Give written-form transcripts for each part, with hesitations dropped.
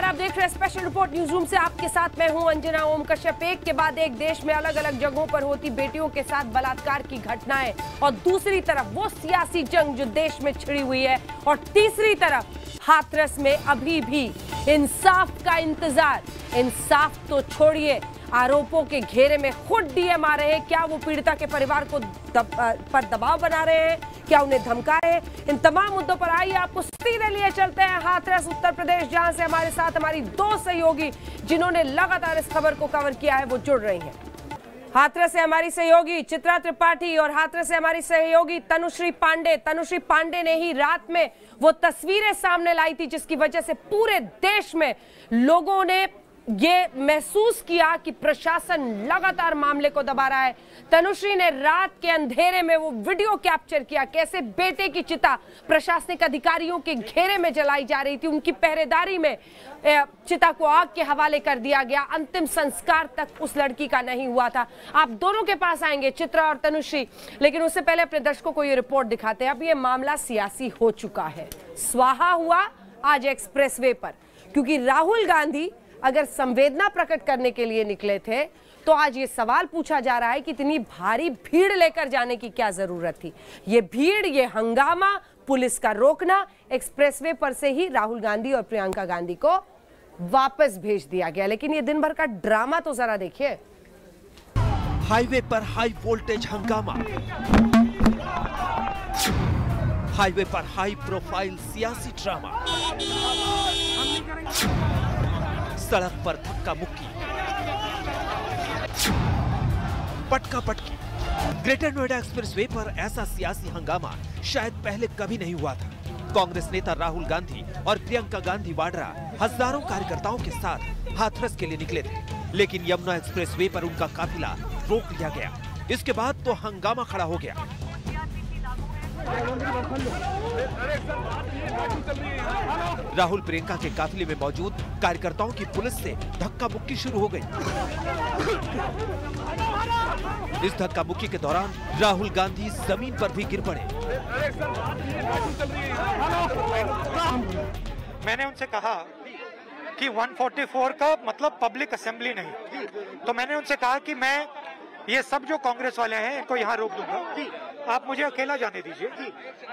आप देख रहे हैं स्पेशल रिपोर्ट न्यूज रूम से। आपके साथ मैं हूं अंजना ओम कश्यप। एक के बाद एक देश में अलग अलग जगहों पर होती बेटियों के साथ बलात्कार की घटनाएं, और दूसरी तरफ वो सियासी जंग जो देश में छिड़ी हुई है, और तीसरी तरफ हाथरस में अभी भी इंसाफ का इंतजार। इंसाफ तो छोड़िए, आरोपों के घेरे में खुद डीएम आ रहे हैं। क्या वो पीड़िता के परिवार को पर दबाव बना रहे हैं? क्या उन्हें धमका रहे हैं? इन तमाम मुद्दों पर आइए आपको सीधे लिए चलते हैं हाथरस उत्तर प्रदेश, जहां से हमारे साथ हमारी दो सहयोगी जिन्होंने लगातार इस खबर को कवर किया है वो जुड़ रही हैं। हाथरस से हमारी सहयोगी चित्रा त्रिपाठी और हाथरस से हमारी सहयोगी तनुश्री पांडे। तनुश्री पांडे ने ही रात में वो तस्वीरें सामने लाई थी जिसकी वजह से पूरे देश में लोगों ने ये महसूस किया कि प्रशासन लगातार मामले को दबा रहा है। तनुश्री ने रात के अंधेरे में वो वीडियो कैप्चर किया, कैसे बेटे की चिता प्रशासनिक अधिकारियों के घेरे में जलाई जा रही थी। उनकी पहरेदारी में चिता को आग के हवाले कर दिया गया। अंतिम संस्कार तक उस लड़की का नहीं हुआ था। आप दोनों के पास आएंगे, चित्रा और तनुश्री, लेकिन उससे पहले अपने दर्शकों को ये रिपोर्ट दिखाते हैं। अब ये मामला सियासी हो चुका है। स्वाहा हुआ आज एक्सप्रेसवे पर, क्योंकि राहुल गांधी अगर संवेदना प्रकट करने के लिए निकले थे तो आज ये सवाल पूछा जा रहा है कि इतनी भारी भीड़ लेकर जाने की क्या जरूरत थी। ये भीड़, ये हंगामा, पुलिस का रोकना, एक्सप्रेसवे पर से ही राहुल गांधी और प्रियंका गांधी को वापस भेज दिया गया। लेकिन ये दिन भर का ड्रामा तो जरा देखिए। हाईवे पर हाई वोल्टेज हंगामा, हाईवे पर हाई प्रोफाइल सियासी ड्रामा, सड़क पर धक्का मुक्की, पटका पटकी। ग्रेटर नोएडा एक्सप्रेसवे पर ऐसा सियासी हंगामा शायद पहले कभी नहीं हुआ था। कांग्रेस नेता राहुल गांधी और प्रियंका गांधी वाड्रा हजारों कार्यकर्ताओं के साथ हाथरस के लिए निकले थे, लेकिन यमुना एक्सप्रेसवे पर उनका काफिला रोक लिया गया। इसके बाद तो हंगामा खड़ा हो गया। राहुल प्रियंका के काफिले में मौजूद कार्यकर्ताओं की पुलिस से धक्का मुक्की शुरू हो गई। इस धक्का मुक्की के दौरान राहुल गांधी जमीन पर भी गिर पड़े। मैंने उनसे कहा कि 144 का मतलब पब्लिक असेंबली नहीं, तो मैंने उनसे कहा कि मैं ये सब जो कांग्रेस वाले हैं इनको यहाँ रोक दूंगा, आप मुझे अकेला जाने दीजिए।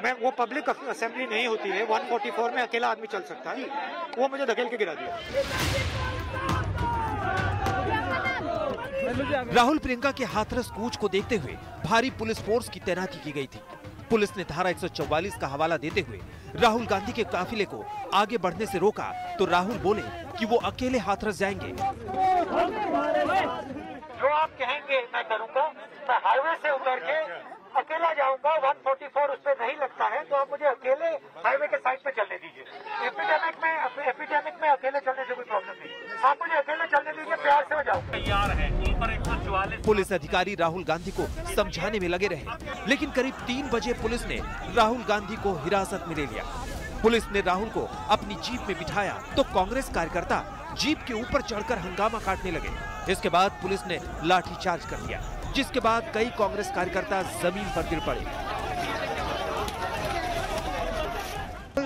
मैं वो पब्लिक असेंबली नहीं होती है, 144 में अकेला आदमी चल सकता है। वो मुझे धकेल के गिरा दिया। राहुल प्रियंका के हाथरस कूच को देखते हुए भारी पुलिस फोर्स की तैनाती की गई थी। पुलिस ने धारा 144 का हवाला देते हुए राहुल गांधी के काफिले को आगे बढ़ने से रोका, तो राहुल बोले कि वो अकेले हाथरस जाएंगे। जो आप कहेंगे मैं करूंगा। मैं हाईवे से उतर के अकेला जाऊंगा, 144 उस पे नहीं लगता है, तो आप मुझे अकेले हाईवे के साइड पे चलने दीजिए। एपिडेमिक में अकेले चलने से कोई प्रॉब्लम नहीं, आप मुझे अकेले चलने दीजिए, प्यार से हो जाऊंगा। तैयार है। ऊपर 144 पुलिस अधिकारी राहुल गांधी को समझाने में लगे रहे, लेकिन करीब 3 बजे पुलिस ने राहुल गांधी को हिरासत में ले लिया। पुलिस ने राहुल को अपनी जीप में बिठाया तो कांग्रेस कार्यकर्ता जीप के ऊपर चढ़कर हंगामा काटने लगे। इसके बाद पुलिस ने लाठीचार्ज कर दिया, जिसके बाद कई कांग्रेस कार्यकर्ता जमीन पर गिर पड़े।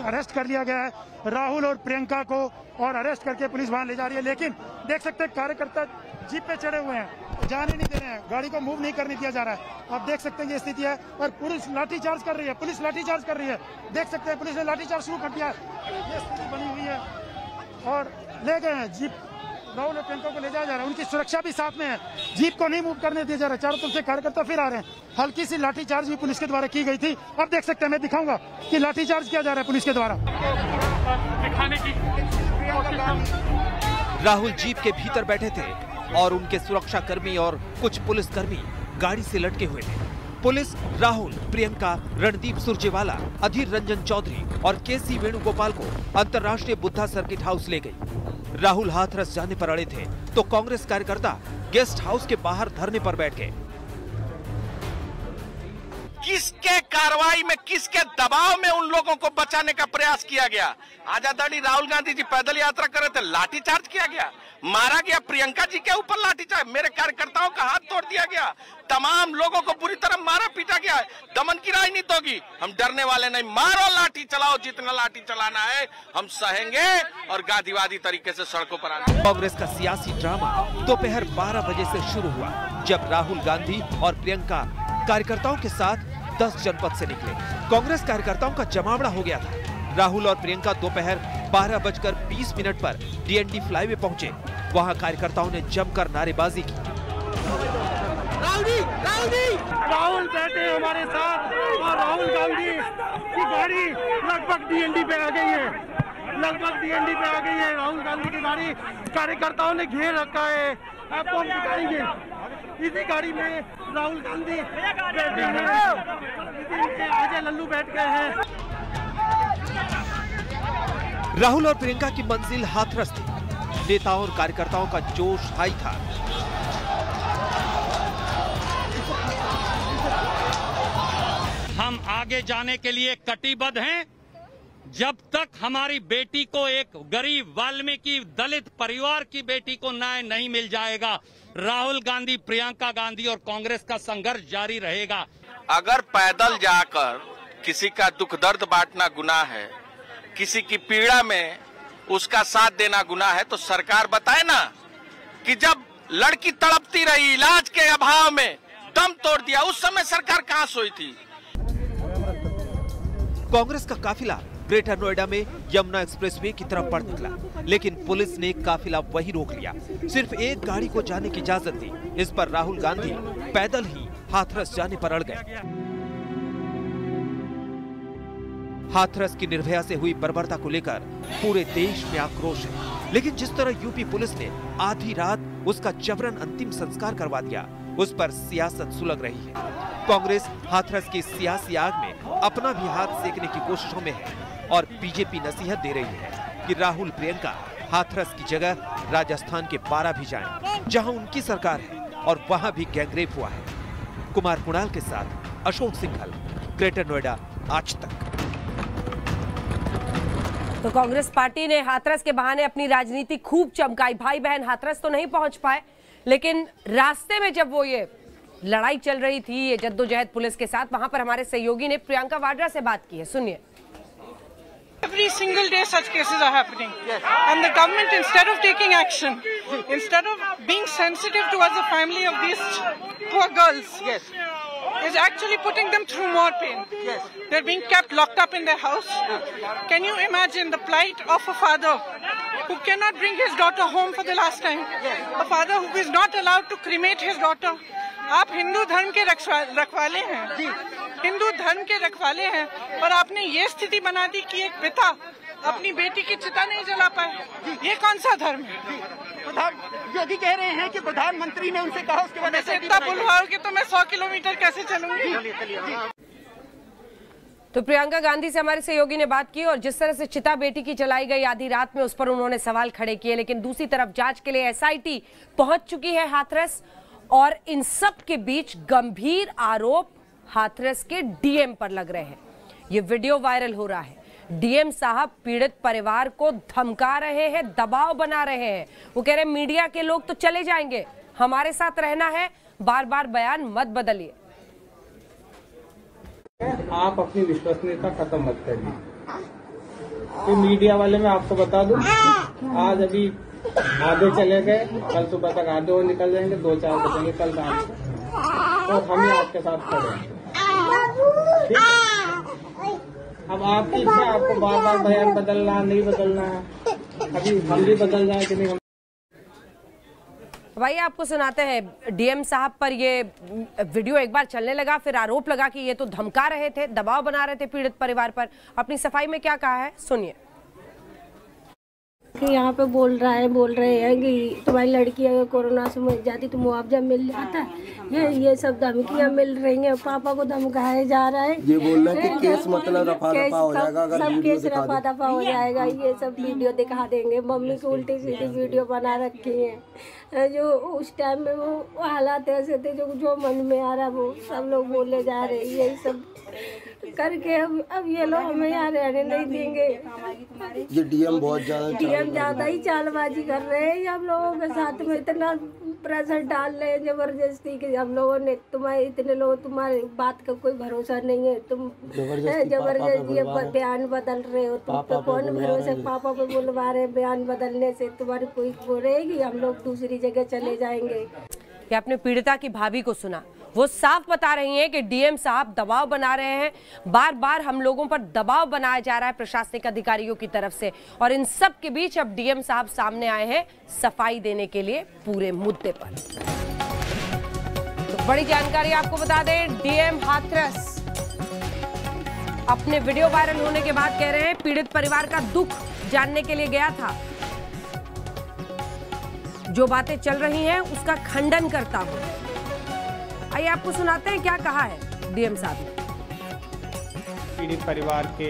अरेस्ट कर लिया गया है राहुल और प्रियंका को, और अरेस्ट करके पुलिस वहां ले जा रही है। लेकिन देख सकते हैं कार्यकर्ता जीप पे चढ़े हुए हैं, जाने नहीं दे रहे हैं, गाड़ी को मूव नहीं करने दिया जा रहा है। आप देख सकते हैं ये स्थिति है, और पुलिस लाठीचार्ज कर रही है। पुलिस लाठीचार्ज कर रही है, देख सकते हैं पुलिस ने लाठीचार्ज शुरू कर दिया। ये स्थिति बनी हुई है, और ले गए हैं जीप। राहुल और प्रियंका को ले जाया जा रहा है, उनकी सुरक्षा भी साथ में है, जीप को नहीं मूव करने दिया जा रहा है। चारों तरफ से कार्यकर्ता फिर आ रहे हैं। हल्की सी लाठीचार्ज भी पुलिस के द्वारा की गई थी। अब देख सकते हैं, मैं दिखाऊंगा कि लाठीचार्ज किया जा रहा है पुलिस के द्वारा। राहुल जीप के भीतर बैठे थे और उनके सुरक्षा कर्मी और कुछ पुलिस कर्मी गाड़ी से लटके हुए थे। पुलिस राहुल, प्रियंका, रणदीप सुरजेवाला, अधीर रंजन चौधरी और केसी वेणुगोपाल को अंतर्राष्ट्रीय बुद्धा सर्किट हाउस ले गई। राहुल हाथरस जाने पर अड़े थे तो कांग्रेस कार्यकर्ता गेस्ट हाउस के बाहर धरने पर बैठ गए। किसके कार्रवाई में, किसके दबाव में उन लोगों को बचाने का प्रयास किया गया? आजादी राहुल गांधी जी पैदल यात्रा कर रहे थे, लाठीचार्ज किया गया, मारा गया। प्रियंका जी के ऊपर लाठीचार्ज, मेरे कार्यकर्ताओं का हाथ तोड़ दिया गया, तमाम लोगों को बुरी तरह मारा पीटा गया, है, दमन की राजनीति होगी। हम डरने वाले नहीं, मारो लाठी चलाओ, जितना लाठी चलाना है हम सहेंगे और गांधीवादी तरीके से सड़कों पर आएंगे। कांग्रेस का सियासी ड्रामा दोपहर 12 बजे से शुरू हुआ, जब राहुल गांधी और प्रियंका कार्यकर्ताओं के साथ 10 जनपद से निकले। कांग्रेस कार्यकर्ताओं का जमावड़ा हो गया था। राहुल और प्रियंका दोपहर 12:20 पर डीएनडी फ्लाईवे पहुंचे। वहां कार्यकर्ताओं ने जमकर नारेबाजी की। राहुल बैठे हमारे साथ और राहुल गांधी की गाड़ी लगभग डीएनडी पे आ गई है, राहुल गांधी की गाड़ी कार्यकर्ताओं ने घेर रखा है। आपको हम दिखाएंगे, इसी गाड़ी में राहुल गांधी बैठे हैं, अजय लल्लू बैठ गए हैं। राहुल और प्रियंका की मंजिल हाथरस थी। नेताओं और कार्यकर्ताओं का जोश हाई था। हम आगे जाने के लिए कटिबद्ध हैं। जब तक हमारी बेटी को, एक गरीब वाल्मीकि दलित परिवार की बेटी को न्याय नहीं मिल जाएगा, राहुल गांधी, प्रियंका गांधी और कांग्रेस का संघर्ष जारी रहेगा। अगर पैदल जाकर किसी का दुख दर्द बांटना गुनाह है, किसी की पीड़ा में उसका साथ देना गुनाह है, तो सरकार बताए ना कि जब लड़की तड़पती रही, इलाज के अभाव में दम तोड़ दिया, उस समय सरकार कहां सोई थी? कांग्रेस का काफिला ग्रेटर नोएडा में यमुना एक्सप्रेसवे की तरफ बढ़ निकला, लेकिन पुलिस ने काफिला वहीं रोक लिया। सिर्फ एक गाड़ी को जाने की इजाजत दी। इस पर राहुल गांधी पैदल ही हाथरस जाने पर अड़ गए। हाथरस की निर्भया से हुई बर्बरता को लेकर पूरे देश में आक्रोश है, लेकिन जिस तरह यूपी पुलिस ने आधी रात उसका जबरन अंतिम संस्कार करवा दिया, उस पर सियासत सुलग रही है। कांग्रेस हाथरस की सियासी आग में अपना भी हाथ सेकने की कोशिशों में है और बीजेपी नसीहत दे रही है कि राहुल प्रियंका हाथरस की जगह राजस्थान के बारा भी जाएं, जहां उनकी सरकार है और वहां भी गैंगरेप हुआ है। कुमार कुणाल के साथ अशोक सिंघल, ग्रेटर नोएडा, आज तक। तो कांग्रेस पार्टी ने हाथरस के बहाने अपनी राजनीति खूब चमकाई। भाई बहन हाथरस तो नहीं पहुंच पाए, लेकिन रास्ते में जब वो ये लड़ाई चल रही थी, ये जद्दोजहद पुलिस के साथ, वहां पर हमारे सहयोगी ने प्रियंका वाड्रा से बात की है। सुनिए। Every single day such cases are happening. Yes. And the government, instead of taking action, instead of being sensitive towards the family of these poor girls, yes, is actually putting them through more pain. Yes. They're being kept locked up in their house. Can you imagine the plight of a father who cannot bring his daughter home for the last time? Yes. A father who is not allowed to cremate his daughter. आप हिंदू धर्म के रखवाले हैं, हिंदू धर्म के रखवाले हैं, और आपने ये स्थिति बना दी कि एक पिता अपनी बेटी की चिता नहीं जला पाए। ये कौन सा धर्म है? योगी कह रहे हैं कि प्रधानमंत्री ने उनसे कहा, उसके बाद से इतना बुलवाओगे तो मैं 100 किलोमीटर कैसे चलूंगी? तो प्रियंका गांधी से हमारे सहयोगी ने बात की और जिस तरह से चिता बेटी की जलाई गई आधी रात में, उस पर उन्होंने सवाल खड़े किए। लेकिन दूसरी तरफ जांच के लिए एसआईटी पहुंच चुकी है हाथरस, और इन सब के बीच गंभीर आरोप हाथरस के डीएम पर लग रहे हैं। ये वीडियो वायरल हो रहा है। डीएम साहब पीड़ित परिवार को धमका रहे हैं, दबाव बना रहे हैं। वो कह रहे हैं मीडिया के लोग तो चले जाएंगे, हमारे साथ रहना है, बार बार बयान मत बदलिए। आप अपनी विश्वसनीयता खत्म मत करिए। तो मीडिया वाले मैं आपको बता दूं, आज अभी आधे चले गए, कल सुबह तक आधे और निकल जाएंगे, 2-4 बजेंगे कल शाम को, और हम ही आपके साथ खड़े हैं। अब आपकी इच्छा, आपको बार बार बयान बदलना नहीं बदलना है, अभी हम भी बदल जाए कि नहीं। भाई आपको सुनाते हैं, डीएम साहब पर ये वीडियो एक बार चलने लगा, फिर आरोप लगा कि ये तो धमका रहे थे, दबाव बना रहे थे पीड़ित परिवार पर। अपनी सफाई में क्या कहा है, सुनिए। कि यहाँ पे बोल रहे हैं कि तुम्हारी लड़की अगर कोरोना से मर जाती तो मुआवजा मिल जाता है। ये सब धमकियाँ मिल रही हैं, पापा को धमकाया जा रहा है। ये बोल रहे हैं कि केस मतलब रफा दफा हो जाएगा, अगर सब केस रफा दफा हो जाएगा। ये सब वीडियो दिखा देंगे। मम्मी की उल्टी सीधी वीडियो बना रखी है। जो उस टाइम में वो हालात ऐसे थे, जो मन में आ रहा वो सब लोग बोले जा रहे हैं। यही सब करके अब ये लोग हमें यहाँ रहने नहीं देंगे। ये डीएम बहुत ज्यादा ही चालबाजी कर रहे हैं। हम लोगों के साथ में इतना प्रेशर डाल रहे हैं जबरदस्ती कि हम लोगों ने तुम्हारे इतने लोग तुम्हारी बात का कोई भरोसा नहीं है, तुम जबरदस्ती बयान बदल रहे हो, तुम पे कौन भरोसा? पापा पे बुलवा रहे, बयान बदलने से तुम्हारी कोई वो रहेगी, हम लोग दूसरी जगह चले जाएंगे। ये आपने पीड़िता की भाभी को सुना, वो साफ बता रही हैं कि डीएम साहब दबाव बना रहे हैं, बार बार हम लोगों पर दबाव बनाया जा रहा है प्रशासनिक अधिकारियों की तरफ से, और इन सब के बीच अब डीएम साहब सामने आए हैं सफाई देने के लिए पूरे मुद्दे पर। तो बड़ी जानकारी आपको बता दें, डीएम हाथरस अपने वीडियो वायरल होने के बाद कह रहे हैं पीड़ित परिवार का दुख जानने के लिए गया था, जो बातें चल रही हैं उसका खंडन करता हूं। आइए आपको सुनाते हैं क्या कहा है डीएम साहब ने। पीड़ित परिवार के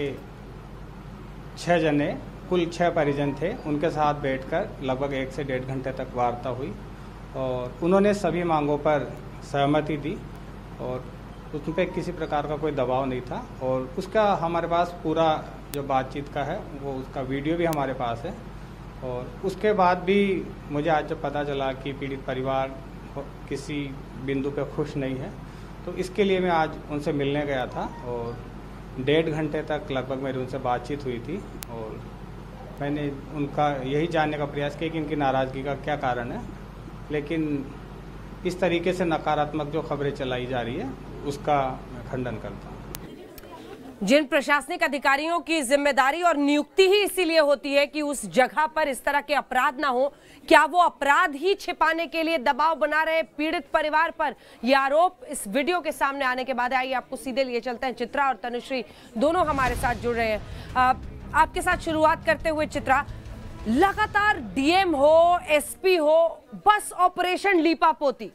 6 जने, कुल 6 परिजन थे, उनके साथ बैठकर लगभग 1 से 1.5 घंटे तक वार्ता हुई और उन्होंने सभी मांगों पर सहमति दी और उस पर किसी प्रकार का कोई दबाव नहीं था। और उसका हमारे पास पूरा जो बातचीत का है वो उसका वीडियो भी हमारे पास है। और उसके बाद भी मुझे आज जब पता चला कि पीड़ित परिवार किसी बिंदु पे खुश नहीं है, तो इसके लिए मैं आज उनसे मिलने गया था और 1.5 घंटे तक लगभग मेरी उनसे बातचीत हुई थी और मैंने उनका यही जानने का प्रयास किया कि इनकी नाराज़गी का क्या कारण है। लेकिन इस तरीके से नकारात्मक जो खबरें चलाई जा रही है उसका मैं खंडन करता हूँ। जिन प्रशासनिक अधिकारियों की जिम्मेदारी और नियुक्ति ही इसीलिए होती है कि उस जगह पर इस तरह के अपराध ना हो, क्या वो अपराध ही छिपाने के लिए दबाव बना रहे पीड़ित परिवार पर? ये आरोप इस वीडियो के सामने आने के बाद आइए आपको सीधे लिए चलते हैं। चित्रा और तनुश्री दोनों हमारे साथ जुड़ रहे हैं। आपके साथ शुरुआत करते हुए चित्रा, लगातार डीएम हो, एसपी हो, बस ऑपरेशन लीपापोती,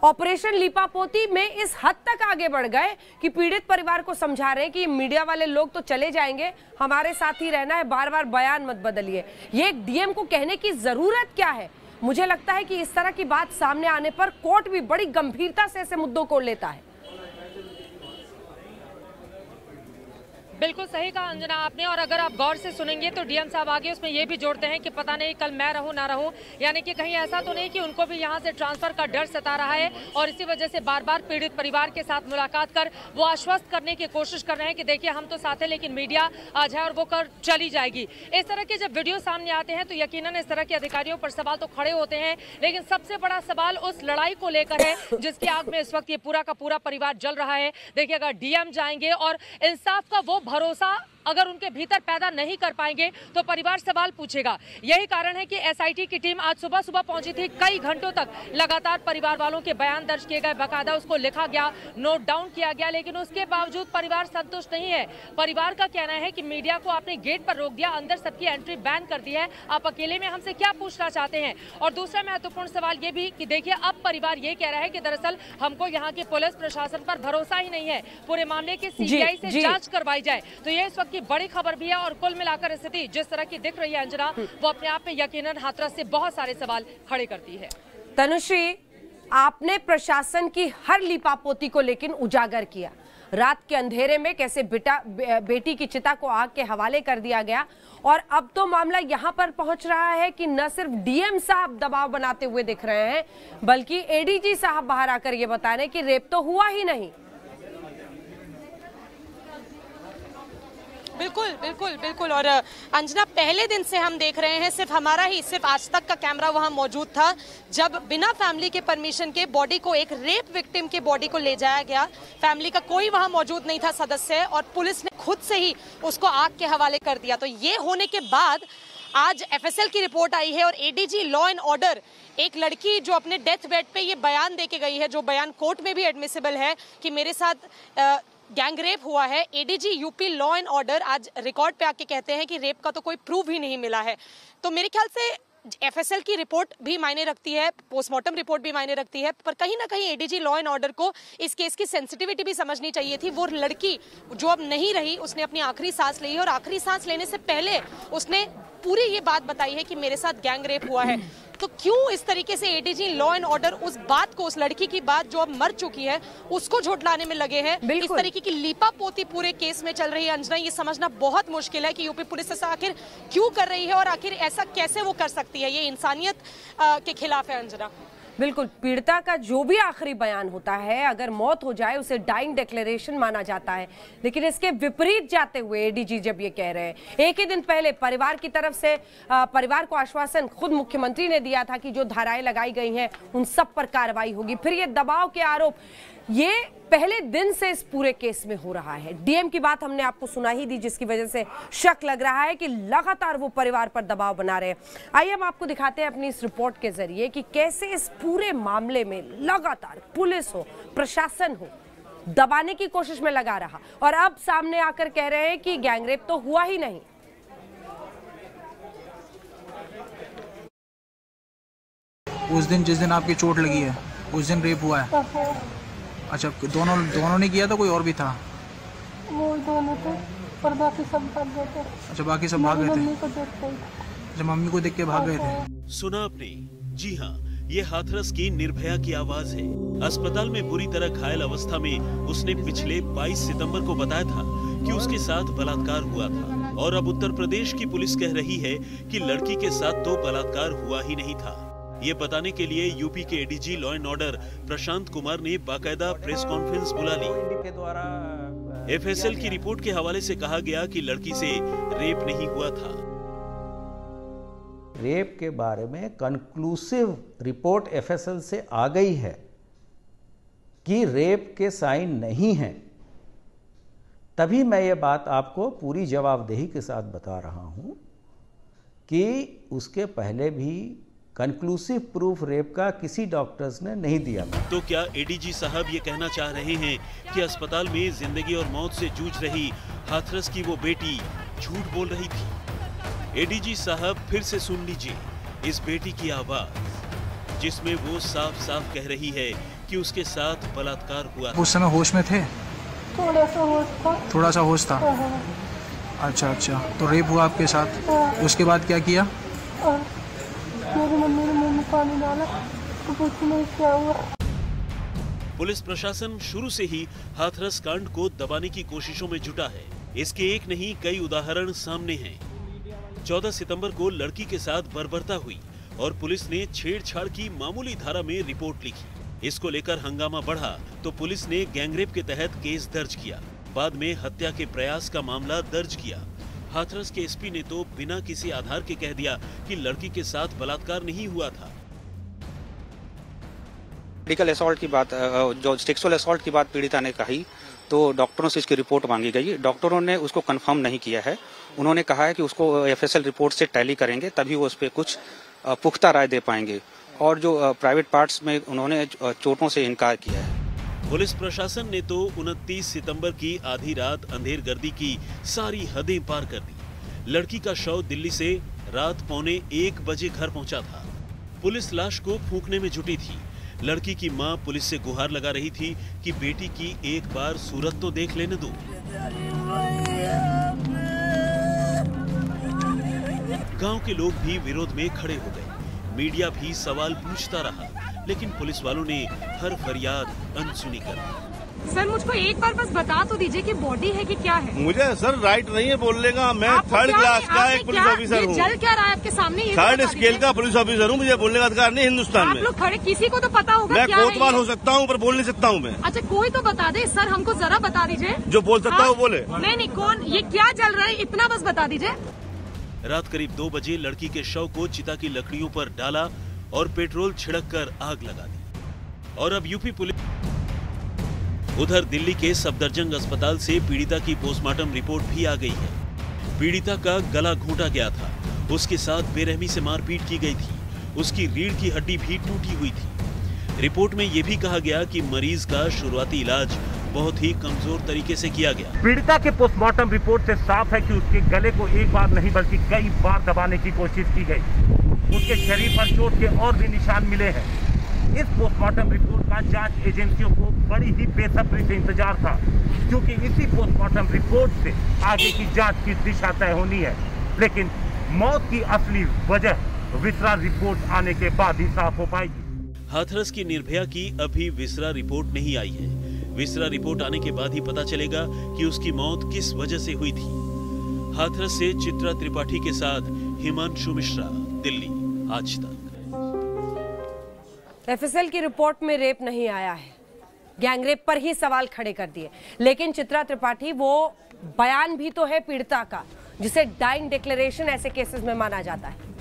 ऑपरेशन लीपापोती में इस हद तक आगे बढ़ गए कि पीड़ित परिवार को समझा रहे हैं कि मीडिया वाले लोग तो चले जाएंगे, हमारे साथ ही रहना है, बार बार बयान मत बदलिए। ये एक डीएम को कहने की जरूरत क्या है? मुझे लगता है कि इस तरह की बात सामने आने पर कोर्ट भी बड़ी गंभीरता से ऐसे मुद्दों को लेता है। बिल्कुल सही कहा अंजना आपने, और अगर आप गौर से सुनेंगे तो डीएम साहब आगे उसमें ये भी जोड़ते हैं कि पता नहीं कल मैं रहूं ना रहूं, यानी कि कहीं ऐसा तो नहीं कि उनको भी यहां से ट्रांसफर का डर सता रहा है और इसी वजह से बार बार पीड़ित परिवार के साथ मुलाकात कर वो आश्वस्त करने की कोशिश कर रहे हैं कि देखिए हम तो साथ हैं लेकिन मीडिया आ जाए और वो कर चली जाएगी। इस तरह के जब वीडियो सामने आते हैं तो यकीनन इस तरह के अधिकारियों पर सवाल तो खड़े होते हैं, लेकिन सबसे बड़ा सवाल उस लड़ाई को लेकर है जिसकी आग में इस वक्त ये पूरा का पूरा परिवार जल रहा है। देखिए अगर डीएम जाएंगे और इंसाफ का वो भरोसा अगर उनके भीतर पैदा नहीं कर पाएंगे तो परिवार सवाल पूछेगा। यही कारण है कि एसआईटी की टीम आज सुबह सुबह पहुंची थी, कई घंटों तक लगातार परिवार वालों के बयान दर्ज किए गए, बाकायदा उसको लिखा गया, नोट डाउन किया गया, लेकिन उसके बावजूद परिवार संतुष्ट नहीं है। परिवार का कहना है कि मीडिया को आपने गेट पर रोक दिया, अंदर सबकी एंट्री बैन कर दी है, आप अकेले में हमसे क्या पूछना चाहते हैं? और दूसरा महत्वपूर्ण सवाल ये भी कि देखिए अब परिवार ये कह रहा है कि दरअसल हमको यहाँ के पुलिस प्रशासन पर भरोसा ही नहीं है, पूरे मामले की सीबीआई से जांच करवाई जाए। तो ये इस वक्त की बड़ी खबर भी है और कुल मिलाकर स्थिति जिस तरह की दिख रही है अंजना, वो अपने आप में यकीनन हाथरस से बहुत सारे सवाल खड़े करती है। तनुश्री, आपने प्रशासन की हर लीपापोती को लेकिन उजागर किया, रात के अंधेरे में कैसे बेटी की चिता को आग के हवाले कर दिया गया, और अब तो मामला यहां पर पहुंच रहा है कि न सिर्फ डीएम साहब दबाव बनाते हुए दिख रहे हैं बल्कि एडीजी साहब बाहर आकर ये बता रहे हैं कि रेप तो हुआ ही नहीं। बिल्कुल बिल्कुल बिल्कुल। और अंजना, पहले दिन से हम देख रहे हैं सिर्फ आज तक का कैमरा वहां मौजूद था जब बिना फैमिली के परमिशन के बॉडी को, एक रेप विक्टिम के बॉडी को ले जाया गया। फैमिली का कोई वहां मौजूद नहीं था सदस्य, और पुलिस ने खुद से ही उसको आग के हवाले कर दिया। तो ये होने के बाद आज एफएसएल की रिपोर्ट आई है और एडीजी लॉ एंड ऑर्डर, एक लड़की जो अपने डेथ बेड पे ये बयान दे के गई है, जो बयान कोर्ट में भी एडमिसिबल है कि मेरे साथ गैंग रेप हुआ है, ADG UP law and order आज रिकॉर्ड पे आके कहते हैं कि रेप का तो कोई प्रूफ ही नहीं मिला है। तो मेरे ख्याल से एफएसएल की रिपोर्ट भी मायने रखती है, पोस्टमार्टम रिपोर्ट भी मायने रखती है, पर कहीं ना कहीं एडीजी लॉ एंड ऑर्डर को इस केस की सेंसिटिविटी भी समझनी चाहिए थी। वो लड़की जो अब नहीं रही, उसने अपनी आखिरी सांस ली है और आखिरी सांस लेने से पहले उसने पूरी ये बात बताई है कि मेरे साथ गैंग रेप हुआ है। तो क्यों इस तरीके से एडीजी लॉ एंड ऑर्डर उस बात को, उस लड़की की बात जो अब मर चुकी है, उसको झुठलाने में लगे हैं। इस तरीके की लीपापोती पूरे केस में चल रही है अंजना, ये समझना बहुत मुश्किल है कि यूपी पुलिस ऐसा आखिर क्यों कर रही है और आखिर ऐसा कैसे वो कर सकती है। ये इंसानियत के खिलाफ है अंजना। बिल्कुल, पीड़िता का जो भी आखिरी बयान होता है, अगर मौत हो जाए उसे डाइंग डिक्लेरेशन माना जाता है, लेकिन इसके विपरीत जाते हुए एडीजी जब ये कह रहे हैं, एक ही दिन पहले परिवार की तरफ से परिवार को आश्वासन खुद मुख्यमंत्री ने दिया था कि जो धाराएं लगाई गई हैं उन सब पर कार्रवाई होगी, फिर ये दबाव के आरोप ये पहले दिन से इस पूरे केस में हो रहा है। डीएम की बात हमने आपको सुना ही दी, जिसकी वजह से शक लग रहा है कि लगातार वो परिवार पर दबाव बना रहे हैं। आइए हम आपको दिखाते हैं अपनी इस रिपोर्ट के जरिए कि कैसे इस पूरे मामले में लगातार पुलिस हो, प्रशासन हो, दबाने की कोशिश में लगा रहा और अब सामने आकर कह रहे हैं कि गैंगरेप तो हुआ ही नहीं। उस दिन जिस दिन आपकी चोट लगी है उस दिन रेप हुआ है? अच्छा, दोनों ने किया था, कोई और भी था? वो दोनों थे और बाकी सब भाग गए थे। अच्छा, बाकी सब भाग गए थे। मम्मी को देख के। अच्छा, मम्मी को देख के भाग गए थे। सुना आपने? जी हाँ, ये हाथरस की निर्भया की आवाज है। अस्पताल में बुरी तरह घायल अवस्था में उसने पिछले 22 सितंबर को बताया था कि उसके साथ बलात्कार हुआ था और अब उत्तर प्रदेश की पुलिस कह रही है कि लड़की के साथ तो बलात्कार हुआ ही नहीं था। ये बताने के लिए यूपी के ADG law and order Prashant Kumar ने बाकायदा प्रेस कॉन्फ्रेंस बुला ली। एफएसएल की रिपोर्ट के हवाले से कहा गया कि लड़की से रेप नहीं हुआ था। रेप के बारे में कंक्लूसिव रिपोर्ट एफएसएल से आ गई है कि रेप के साइन नहीं हैं। तभी मैं ये बात आपको पूरी जवाबदेही के साथ बता रहा हूं कि उसके पहले भी कंक्लूसिव प्रूफ रेप का किसी डॉक्टर्स ने नहीं दिया। तो क्या एडीजी साहब ये कहना चाह रहे हैं कि अस्पताल में जिंदगी और मौत से जूझ रही हाथरस की वो बेटी झूठ बोल रही थी? एडीजी साहब फिर से सुन लीजिए इस बेटी की आवाज, जिसमें वो साफ साफ कह रही है कि उसके साथ बलात्कार हुआ। उस समय होश में थे? थोड़ा सा होश था। थोड़ा सा होश था। अच्छा, तो रेप हुआ आपके साथ, उसके बाद क्या किया? मेरी मम्मी ने मुंह में पानी डाला तो कुछ नहीं क्या हुआ। पुलिस प्रशासन शुरू से ही हाथरस कांड को दबाने की कोशिशों में जुटा है। इसके एक नहीं कई उदाहरण सामने हैं। 14 सितंबर को लड़की के साथ बर्बरता हुई और पुलिस ने छेड़छाड़ की मामूली धारा में रिपोर्ट लिखी। इसको लेकर हंगामा बढ़ा तो पुलिस ने गैंगरेप के तहत केस दर्ज किया। बाद में हत्या के प्रयास का मामला दर्ज किया। हाथरस के एसपी ने तो बिना किसी आधार के कह दिया कि लड़की के साथ बलात्कार नहीं हुआ था। मेडिकल असॉल्ट की बात, जो सेक्सुअल असॉल्ट की बात पीड़िता ने कही तो डॉक्टरों से इसकी रिपोर्ट मांगी गई। डॉक्टरों ने उसको कंफर्म नहीं किया है। उन्होंने कहा है कि उसको एफएसएल रिपोर्ट से टैली करेंगे तभी वो उस पर कुछ पुख्ता राय दे पाएंगे और जो प्राइवेट पार्ट्स में उन्होंने चोटों से इनकार किया है। पुलिस प्रशासन ने तो 29 सितंबर की आधी रात अंधेरगर्दी की सारी हदें पार कर दी। लड़की का शव दिल्ली से रात 1:15 बजे घर पहुंचा था। पुलिस लाश को फूंकने में जुटी थी। लड़की की मां पुलिस से गुहार लगा रही थी कि बेटी की एक बार सूरत तो देख लेने दो। गांव के लोग भी विरोध में खड़े हो गए। मीडिया भी सवाल पूछता रहा, लेकिन पुलिस वालों ने हर फरियाद अनसुनी कर दी। सर मुझको एक बार बस बता तो दीजिए कि बॉडी है कि क्या है? मुझे सर राइट नहीं है बोलने का। मैं थर्ड क्लास का एक पुलिस ऑफिसर हूँ। जल क्या रहा है आपके सामने? थर्ड स्केल का पुलिस ऑफिसर हूँ। मुझे बोलने का अधिकार नहीं हिंदुस्तान में। आप लोग खड़े, किसी को तो पता होगा मैं क्या है? कोतवाल हो सकता हूँ पर बोल नहीं सकता हूँ मैं। अच्छा, कोई तो बता दे सर, हमको जरा बता दीजिए। जो बोल सकता है वो बोले। नहीं, कौन, ये क्या चल रहा है, इतना बस बता दीजिए। रात करीब 2 बजे लड़की के शव को चिता की लकड़ियों पर डाला और पेट्रोल छिड़क कर आग लगा दी। और अब यूपी पुलिस उधर दिल्ली के सफदरजंग अस्पताल से पीड़िता की पोस्टमार्टम रिपोर्ट भी आ गई है। पीड़िता का गला घोंटा गया था, उसके साथ बेरहमी से मारपीट की गई थी, उसकी रीढ़ की हड्डी भी टूटी हुई थी। रिपोर्ट में यह भी कहा गया कि मरीज का शुरुआती इलाज बहुत ही कमजोर तरीके से किया गया। पीड़िता के पोस्टमार्टम रिपोर्ट से साफ है कि उसके गले को एक बार नहीं बल्कि कई बार दबाने की कोशिश की गई। उसके शरीर पर चोट के और भी निशान मिले हैं। इस पोस्टमार्टम रिपोर्ट का जांच एजेंसियों को बड़ी ही बेसब्री से इंतजार था, क्योंकि इसी पोस्टमार्टम रिपोर्ट से आगे की जांच की दिशा तय होनी है। लेकिन मौत की असली वजह विसरा रिपोर्ट आने के बाद ही साफ हो पाएगी। हाथरस की निर्भया की अभी विसरा रिपोर्ट नहीं आई है। विसरा रिपोर्ट आने के बाद ही पता चलेगा कि उसकी मौत किस वजह से हुई थी। हाथरस से चित्रा त्रिपाठी के साथ हिमांशु मिश्रा, दिल्ली, आज तक। एफएसएल की रिपोर्ट में रेप नहीं आया है, गैंगरेप पर ही सवाल खड़े कर दिए। लेकिन चित्रा त्रिपाठी वो बयान भी तो है पीड़िता का, जिसे डाइंग डिक्लेरेशन ऐसे केसेस में माना जाता है।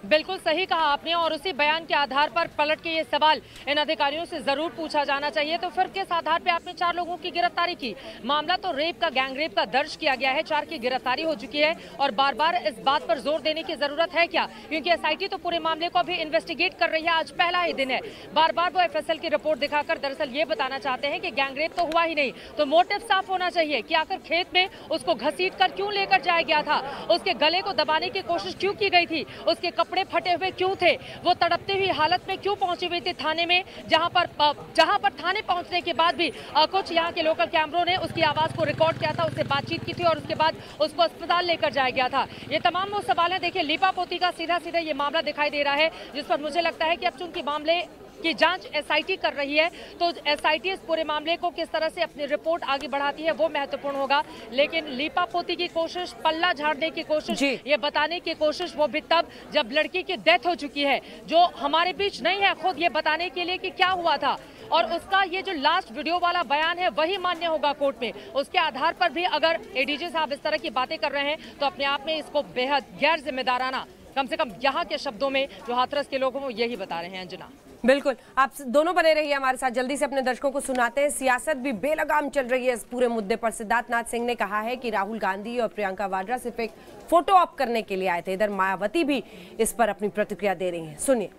बिल्कुल सही कहा आपने, और उसी बयान के आधार पर पलट के ये सवाल इन अधिकारियों से जरूर पूछा जाना चाहिए। तो फिर किस आधार पे आपने 4 लोगों की गिरफ्तारी की? मामला तो रेप का, गैंगरेप का दर्ज किया गया है, 4 की गिरफ्तारी हो चुकी है। और बार बार इस बात पर जोर देने की जरूरत है क्या? क्योंकि एसआईटी तो पूरे मामले को अभी इन्वेस्टिगेट कर रही है, आज पहला ही दिन है। बार बार वो एफएसएल की रिपोर्ट दिखाकर दरअसल ये बताना चाहते हैं कि गैंगरेप तो हुआ ही नहीं। तो मोटिव साफ होना चाहिए कि आखिर खेत में उसको घसीट कर क्यों लेकर जाया गया था, उसके गले को दबाने की कोशिश क्यों की गई थी, उसके कपड़े फटे हुए क्यों थे, वो तड़पती हुई हालत में क्यों पहुंची हुई थी थाने में, जहां पर थाने पहुंचने के बाद भी कुछ यहां के लोकल कैमरों ने उसकी आवाज को रिकॉर्ड किया था, उससे बातचीत की थी और उसके बाद उसको अस्पताल लेकर जाया गया था। ये तमाम वो सवाल है। देखिए, लीपापोती का सीधा सीधा ये मामला दिखाई दे रहा है, जिस पर मुझे लगता है कि अब चूंकि मामले की जांच एसआईटी कर रही है, तो एसआईटी इस पूरे मामले को किस तरह से अपनी रिपोर्ट आगे बढ़ाती है वो महत्वपूर्ण होगा। लेकिन लीपापोती की कोशिश, पल्ला झाड़ने की कोशिश, ये बताने की कोशिश, वो भी तब जब लड़की की डेथ हो चुकी है, जो हमारे बीच नहीं है खुद ये बताने के लिए कि क्या हुआ था। और उसका ये जो लास्ट वीडियो वाला बयान है वही मान्य होगा कोर्ट में। उसके आधार पर भी अगर एडीजी साहब इस तरह की बातें कर रहे हैं तो अपने आप में इसको बेहद गैर जिम्मेदाराना, कम से कम यहाँ के शब्दों में जो हाथरस के लोग हैं वो यही बता रहे हैं। अंजना, बिल्कुल, आप दोनों बने रहिए हमारे साथ। जल्दी से अपने दर्शकों को सुनाते हैं। सियासत भी बेलगाम चल रही है इस पूरे मुद्दे पर। सिद्धार्थ नाथ सिंह ने कहा है कि राहुल गांधी और प्रियंका वाड्रा सिर्फ एक फोटो ऑप करने के लिए आए थे। इधर मायावती भी इस पर अपनी प्रतिक्रिया दे रही हैं, सुनिए।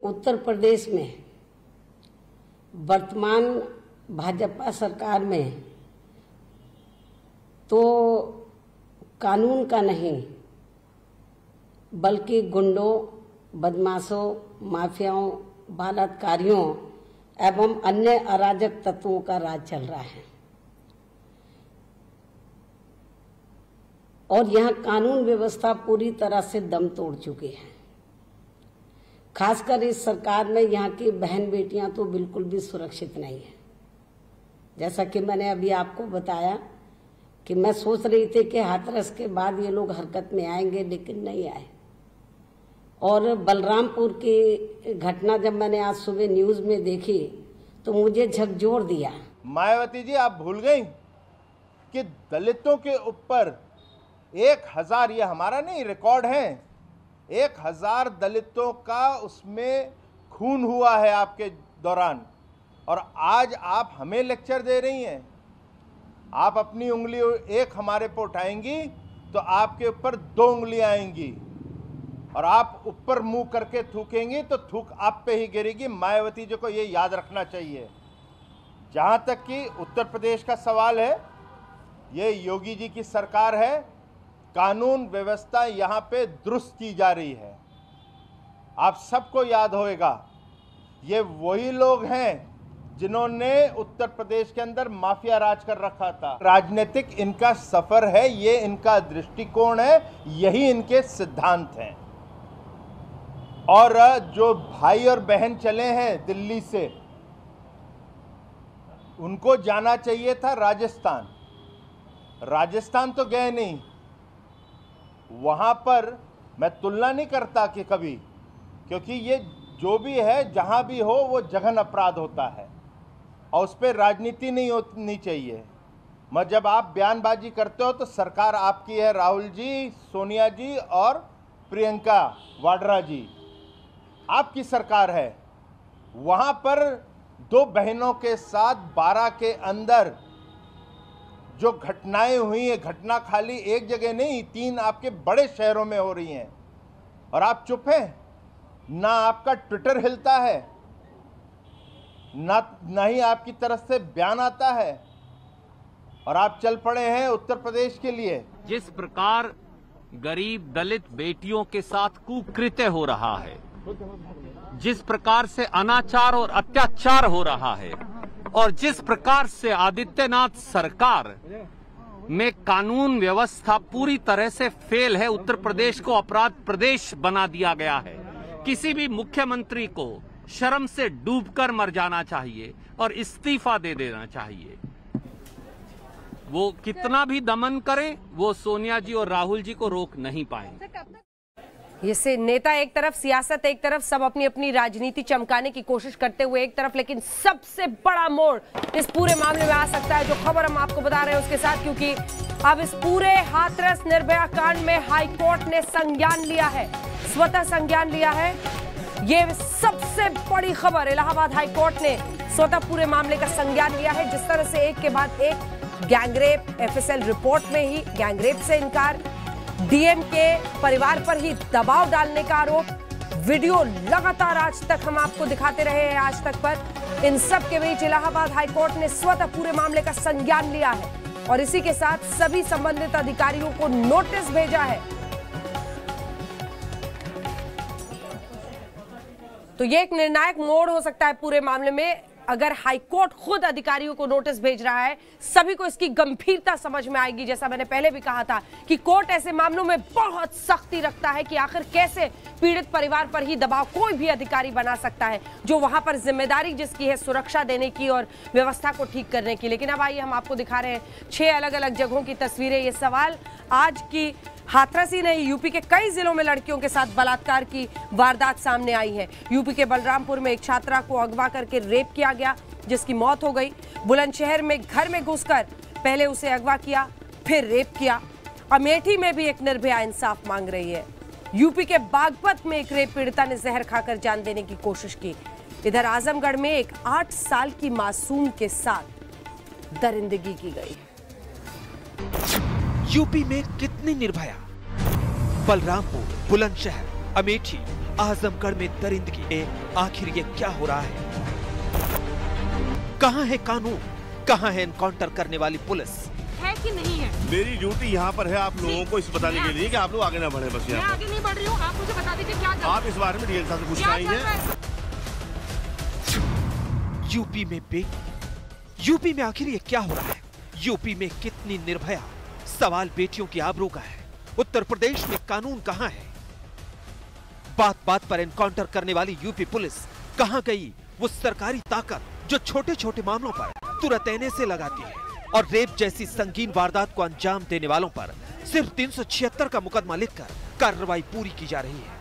उत्तर प्रदेश में वर्तमान भाजपा सरकार में तो कानून का नहीं बल्कि गुंडों, बदमाशों, माफियाओं, बलात्कारियों एवं अन्य अराजक तत्वों का राज चल रहा है। और यहाँ कानून व्यवस्था पूरी तरह से दम तोड़ चुकी है। खासकर इस सरकार में यहाँ की बहन बेटियां तो बिल्कुल भी सुरक्षित नहीं है। जैसा कि मैंने अभी आपको बताया कि मैं सोच रही थी कि हाथरस के बाद ये लोग हरकत में आएंगे, लेकिन नहीं आए। और बलरामपुर की घटना जब मैंने आज सुबह न्यूज में देखी तो मुझे झकझोर दिया। मायावती जी, आप भूल गई कि दलितों के ऊपर 1000, ये हमारा नहीं रिकॉर्ड है, 1000 दलितों का उसमें खून हुआ है आपके दौरान। और आज आप हमें लेक्चर दे रही हैं। आप अपनी उंगली एक हमारे पे उठाएंगी तो आपके ऊपर 2 उंगलियां आएंगी, और आप ऊपर मुंह करके थूकेंगी तो थूक आप पे ही गिरेगी। मायावती जी को ये याद रखना चाहिए। जहां तक कि उत्तर प्रदेश का सवाल है, ये योगी जी की सरकार है, कानून व्यवस्था यहाँ पे दुरुस्त की जा रही है। आप सबको याद होएगा, ये वही लोग हैं जिन्होंने उत्तर प्रदेश के अंदर माफिया राज कर रखा था। राजनीतिक इनका सफर है, ये इनका दृष्टिकोण है, यही इनके सिद्धांत हैं। और जो भाई और बहन चले हैं दिल्ली से, उनको जाना चाहिए था राजस्थान। राजस्थान तो गए नहीं। वहां पर मैं तुलना नहीं करता कि कभी, क्योंकि ये जो भी है, जहां भी हो, वो जघन अपराध होता है और उस पर राजनीति नहीं होनी चाहिए। मगर जब आप बयानबाजी करते हो तो सरकार आपकी है, राहुल जी, सोनिया जी और प्रियंका वाड्रा जी, आपकी सरकार है। वहां पर 2 बहनों के साथ 12 के अंदर जो घटनाएं हुई हैं, घटना खाली एक जगह नहीं, 3 आपके बड़े शहरों में हो रही हैं, और आप चुप हैं। ना आपका ट्विटर हिलता है, ना ही आपकी तरफ से बयान आता है, और आप चल पड़े हैं उत्तर प्रदेश के लिए। जिस प्रकार गरीब दलित बेटियों के साथ कुकृत्य हो रहा है, जिस प्रकार से अनाचार और अत्याचार हो रहा है, और जिस प्रकार से आदित्यनाथ सरकार में कानून व्यवस्था पूरी तरह से फेल है। उत्तर प्रदेश को अपराध प्रदेश बना दिया गया है। किसी भी मुख्यमंत्री को शर्म से डूबकर मर जाना चाहिए और इस्तीफा दे देना चाहिए। वो कितना भी दमन करें, वो सोनिया जी और राहुल जी को रोक नहीं पाएंगे। इससे नेता एक तरफ, सियासत एक तरफ, सब अपनी अपनी राजनीति चमकाने की कोशिश करते हुए एक तरफ, लेकिन सबसे बड़ा मोड़ इस पूरे मामले में आ सकता है, जो खबर हम आपको बता रहे हैं उसके साथ, क्योंकि अब इस पूरे हाथरस निर्भया कांड में हाई कोर्ट ने संज्ञान लिया है, स्वतः संज्ञान लिया है। ये सबसे बड़ी खबर, इलाहाबाद हाई कोर्ट ने स्वतः पूरे मामले का संज्ञान लिया है। जिस तरह से एक के बाद एक गैंगरेप, एफएसएल रिपोर्ट में ही गैंगरेप से इनकार, डीएम के परिवार पर ही दबाव डालने का आरोप, वीडियो लगातार आज तक हम आपको दिखाते रहे हैं आज तक पर। इन सब के बीच इलाहाबाद हाईकोर्ट ने स्वतः पूरे मामले का संज्ञान लिया है और इसी के साथ सभी संबंधित अधिकारियों को नोटिस भेजा है। तो ये एक निर्णायक मोड़ हो सकता है पूरे मामले में, अगर हाईकोर्ट खुद अधिकारियों को नोटिस भेज रहा है। सभी को इसकी गंभीरता समझ में आएगी। जैसा मैंने पहले भी कहा था कि कोर्ट ऐसे मामलों में बहुत सख्ती रखता है कि आखिर कैसे पीड़ित परिवार पर ही दबाव कोई भी अधिकारी बना सकता है, जो वहां पर जिम्मेदारी जिसकी है सुरक्षा देने की और व्यवस्था को ठीक करने की। लेकिन अब आइए हम आपको दिखा रहे हैं 6 अलग अलग जगहों की तस्वीरें। ये सवाल आज की हाथरस ही नहीं, यूपी के कई जिलों में लड़कियों के साथ बलात्कार की वारदात सामने आई है। यूपी के बलरामपुर में एक छात्रा को अगवा करके रेप किया गया, जिसकी मौत हो गई। बुलंदशहर में घर में घुसकर पहले उसे अगवा किया, फिर रेप किया। अमेठी में भी एक निर्भया इंसाफ मांग रही है। यूपी के बागपत में एक रेप पीड़िता ने जहर खाकर जान देने की कोशिश की। इधर आजमगढ़ में एक 8 साल की मासूम के साथ दरिंदगी की गई। यूपी में कितनी निर्भया, बलरामपुर, बुलंदशहर, अमेठी, आजमगढ़ में दरिंदगी। आखिर ये क्या हो रहा है? कहां है कानून, कहां है एनकाउंटर करने वाली पुलिस? है कि नहीं है? मेरी ड्यूटी यहाँ पर है आप लोगों को इस बताने के लिए कि आप लोग आगे ना बढ़े। बस मैं आगे नहीं बढ़ रही हूँ, आप मुझे बता दीजिए क्या आप इस बारे में डीएल साहब से पूछना है। यूपी में आखिर ये क्या हो रहा है? यूपी में कितनी निर्भया? सवाल बेटियों की आबरू का है। उत्तर प्रदेश में कानून कहां है? बात बात पर एनकाउंटर करने वाली यूपी पुलिस कहां गई? वो सरकारी ताकत जो छोटे छोटे मामलों पर तुरंत एने से लगाती है और रेप जैसी संगीन वारदात को अंजाम देने वालों पर सिर्फ 376 का मुकदमा लिखकर कार्रवाई पूरी की जा रही है।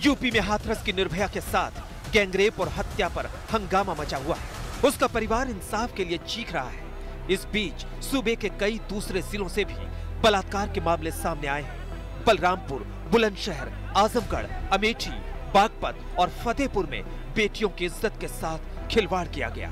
यूपी में हाथरस की निर्भया के साथ गैंगरेप और हत्या पर हंगामा मचा हुआ है। उसका परिवार इंसाफ के लिए चीख रहा है। इस बीच सूबे के कई दूसरे जिलों से भी बलात्कार के मामले सामने आए हैं। बलरामपुर, बुलंदशहर, आजमगढ़, अमेठी, बागपत और फतेहपुर में बेटियों की इज्जत के साथ खिलवाड़ किया गया।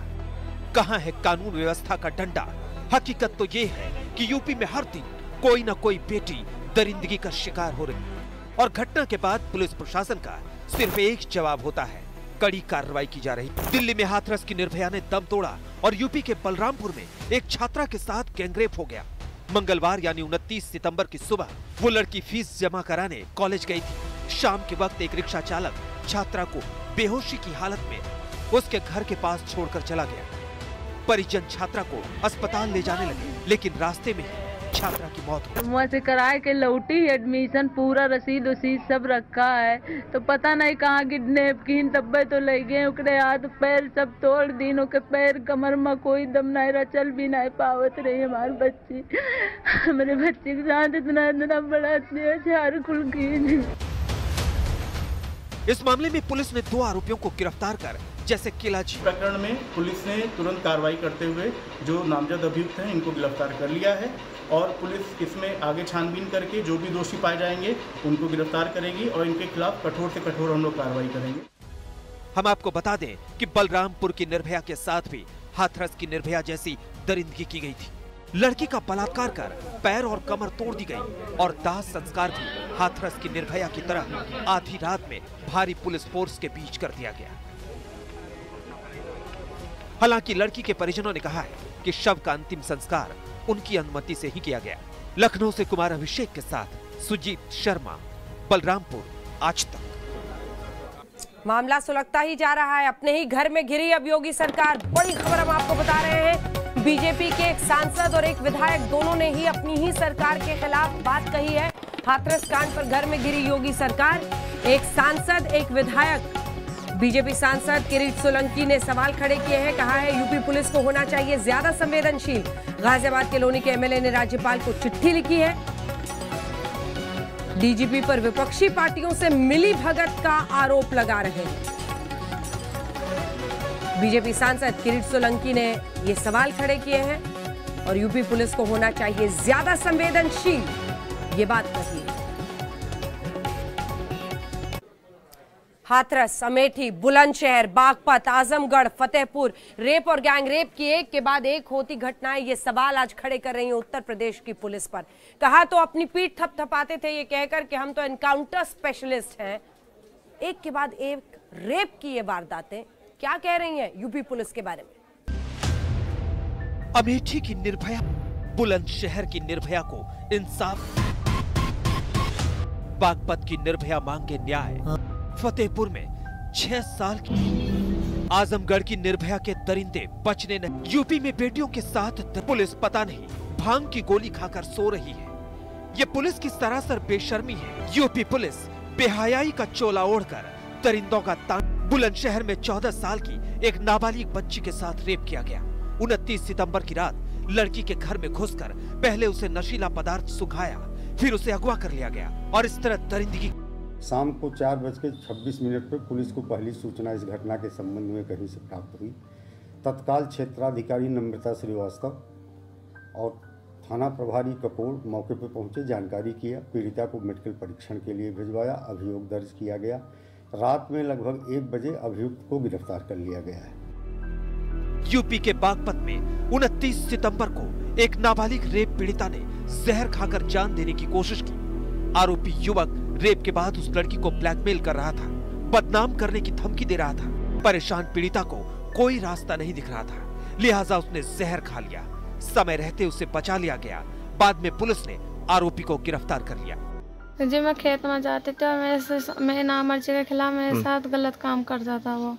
कहां है कानून व्यवस्था का डंडा? हकीकत तो ये है कि यूपी में हर दिन कोई न कोई बेटी दरिंदगी का शिकार हो रही है और घटना के बाद पुलिस प्रशासन का सिर्फ एक जवाब होता है, कड़ी कार्रवाई की जा रही। दिल्ली में हाथरस की निर्भया ने दम तोड़ा और यूपी के बलरामपुर में एक छात्रा के साथ गैंगरेप हो गया। मंगलवार यानी 29 सितंबर की सुबह वो लड़की फीस जमा कराने कॉलेज गई थी। शाम के वक्त एक रिक्शा चालक छात्रा को बेहोशी की हालत में उसके घर के पास छोड़कर चला गया। परिजन छात्रा को अस्पताल ले जाने लगे, लेकिन रास्ते में छात्रा की मौत हो गई। वहाँ से कराए के लौटी, एडमिशन पूरा रसीद सब रखा है, तो पता नहीं कहाँ किडनैप की तब्बे तो ले गए। उकरे हाथ पैर सब तोड़ दीन के पैर कमर में कोई दम नहीं रहा, चल भी नहीं पावत रही हमारे बच्ची। हमारे बच्चे के साथ इतना बड़ा अत्याचार खुल गई। इस मामले में पुलिस ने 2 आरोपियों को गिरफ्तार कर जैसे किलाजी प्रकरण में पुलिस ने तुरंत कार्रवाई करते हुए जो नामजद अभियुक्त हैं इनको गिरफ्तार कर लिया है और पुलिस इसमें आगे छानबीन करके जो भी दोषी पाए जाएंगे उनको गिरफ्तार करेगी और इनके खिलाफ कठोर से कठोर हम लोग कार्रवाई करेंगे। हम आपको बता दें कि बलरामपुर की निर्भया के साथ भी हाथरस की निर्भया जैसी दरिंदगी की गई थी। लड़की का बलात्कार कर पैर और कमर तोड़ दी गई और दाह संस्कार भी हाथरस की निर्भया की तरह आधी रात में भारी पुलिस फोर्स के बीच कर दिया गया। हालांकि लड़की के परिजनों ने कहा है कि शव का अंतिम संस्कार उनकी अनुमति से ही किया गया। लखनऊ से कुमार अभिषेक के साथ सुजीत शर्मा, बलरामपुर, आज तक। मामला सुलगता ही जा रहा है। अपने ही घर में घिरी अब योगी सरकार। बड़ी खबर हम आपको बता रहे हैं। बीजेपी के एक सांसद और एक विधायक दोनों ने ही अपनी ही सरकार के खिलाफ बात कही है। हाथरस कांड पर घर में गिरी योगी सरकार। एक सांसद, एक विधायक। बीजेपी सांसद किरीट सोलंकी ने सवाल खड़े किए हैं। कहा है यूपी पुलिस को होना चाहिए ज्यादा संवेदनशील। गाजियाबाद के लोनी के एमएलए ने राज्यपाल को चिट्ठी लिखी है। डीजीपी पर विपक्षी पार्टियों से मिली भगत का आरोप लगा रहे हैं। बीजेपी सांसद किरीट सोलंकी ने ये सवाल खड़े किए हैं और यूपी पुलिस को होना चाहिए ज्यादा संवेदनशील, ये बात कही है। हाथरस, अमेठी, बुलंदशहर, बागपत, आजमगढ़, फतेहपुर, रेप और गैंगरेप की एक के बाद एक होती घटनाएं ये सवाल आज खड़े कर रही हैं उत्तर प्रदेश की पुलिस पर। कहा तो अपनी पीठ थपथपाते थे ये कहकर कि हम तो एनकाउंटर स्पेशलिस्ट हैं। एक के बाद एक रेप की ये वारदातें क्या कह रही हैं यूपी पुलिस के बारे में। अमेठी की निर्भया, बुलंदशहर की निर्भया को इंसाफ, बागपत की निर्भया मांगे न्याय, फतेहपुर में 6 साल की, आजमगढ़ की निर्भया के दरिंदे बचने नहीं। यूपी में बेटियों के साथ पुलिस पता नहीं भांग की गोली खाकर सो रही है। ये पुलिस की सरासर बेशर्मी है। यूपी पुलिस बेहयाई का चोला ओढ़कर दरिंदों का तांडव। बुलंदशहर में 14 साल की एक नाबालिग बच्ची के साथ रेप किया गया। 29 सितंबर की रात लड़की के घर में घुसकर पहले उसे नशीला पदार्थ सुखाया, फिर उसे अगवा कर लिया गया और इस तरह दरिंदगी। शाम को 4:26 पर पुलिस को पहली सूचना इस घटना के संबंध में कहीं से प्राप्त हुई। तत्काल क्षेत्राधिकारी नम्रता श्रीवास्तव और थाना प्रभारी कपूर मौके पर पहुंचे, जानकारी किया, पीड़िता को मेडिकल परीक्षण के लिए भिजवाया, अभियोग दर्ज किया गया। रात में लगभग 1 बजे अभियुक्त को गिरफ्तार कर लिया गया है। यूपी के बागपत में 29 सितंबर को एक नाबालिग रेप पीड़िता ने जहर खाकर जान देने की कोशिश की। आरोपी युवक रेप के बाद उस लड़की को ब्लैकमेल कर रहा था, बदनाम करने की धमकी दे रहा था। परेशान पीड़िता को कोई रास्ता नहीं दिख रहा था, लिहाजा उसने जहर खा लिया। समय रहते उसे बचा लिया गया। बाद में पुलिस ने आरोपी को गिरफ्तार कर लिया। जी मैं खेत में जाते थे और मेरे नामर्जी के खिलाफ मेरे साथ गलत काम करता था वो।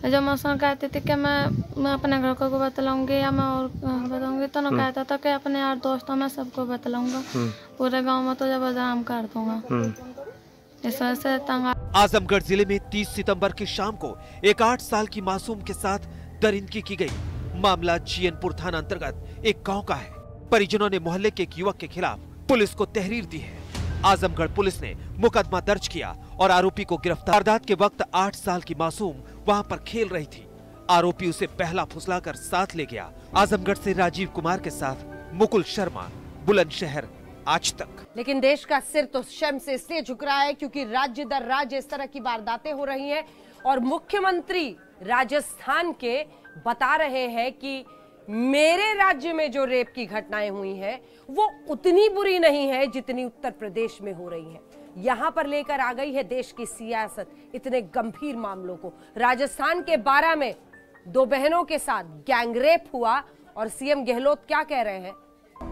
जब मैं उसने कहती थी कि मैं अपने घर को बतलाऊंगी या मैं और बताऊंगी, तो मैं कहता था कि अपने यार दोस्तों में सबको बतलाऊंगा, पूरे गांव में तो जब बदनाम कर दूंगा। इस वजह से आजमगढ़ जिले में 30 सितंबर की शाम को एक 8 साल की मासूम के साथ दरिंदगी की गई। मामला जीएनपुर थाना अंतर्गत एक गाँव का है। परिजनों ने मोहल्ले के एक युवक के खिलाफ पुलिस को तहरीर दी है। आजमगढ़ पुलिस ने मुकदमा दर्ज किया और आरोपी को गिरफ्तार। वारदात के वक्त 8 साल की मासूम वहां पर खेल रही थी। आरोपी उसे पहला फुसलाकर साथ ले गया। आजमगढ़ से राजीव कुमार के साथ मुकुल शर्मा, बुलंदशहर, आज तक। लेकिन देश का सिर तो शर्म से इसलिए झुक रहा है क्योंकि राज्य दर राज्य इस तरह की वारदातें हो रही हैं और मुख्यमंत्री राजस्थान के बता रहे हैं कि मेरे राज्य में जो रेप की घटनाएं हुई हैं वो उतनी बुरी नहीं है जितनी उत्तर प्रदेश में हो रही हैं। यहां पर लेकर आ गई है देश की सियासत इतने गंभीर मामलों को। राजस्थान के 12 में 2 बहनों के साथ गैंगरेप हुआ और सीएम गहलोत क्या कह रहे हैं?